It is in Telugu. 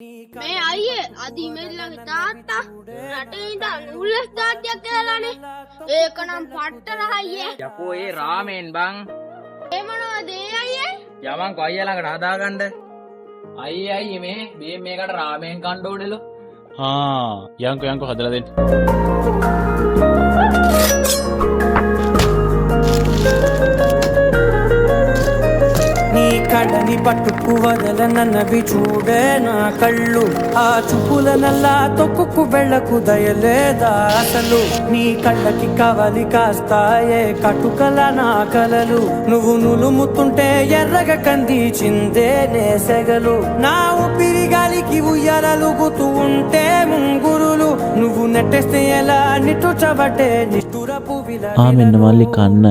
මේ අයියේ අද ඉමේල්ලගේ තාත්තා රටේ ඉඳන් උල්ලස් තාත්තියක් කියලානේ. ඒක නම් පට්ට රහයියේ. යකෝ ඒ රාමෙන් බං. ඒ මොනවද ඒ අයියේ? යමන්කෝ අයියා ළඟට හදාගන්න. අයියේ මේ මේකට රාමෙන් කන්න ඕනෙලු. යන්කෝ හදලා දෙන්න. కళ్ళని పట్టుకు వదలనన్నవి చూడే నా కళ్ళు ఆ చూపులనల్లా తొక్కుకు వెళ్ళకు దయలేదా అసలు నీ కళ్ళకి కవలి కాస్తాయే కటుకల నా కలలు నువ్వు నులుముతుంటే ఎర్రగ కందిచిందే నేసెగలు నా ఊపిరి గాలికి ఉయ్యాలలుగుతూ ఉంటే ముంగురులు నువ్వు నెట్టేస్తే ఎలా నిట్టుచబట్టే నిష్ఠురపు విల మెన్న మళ్ళీ కన్న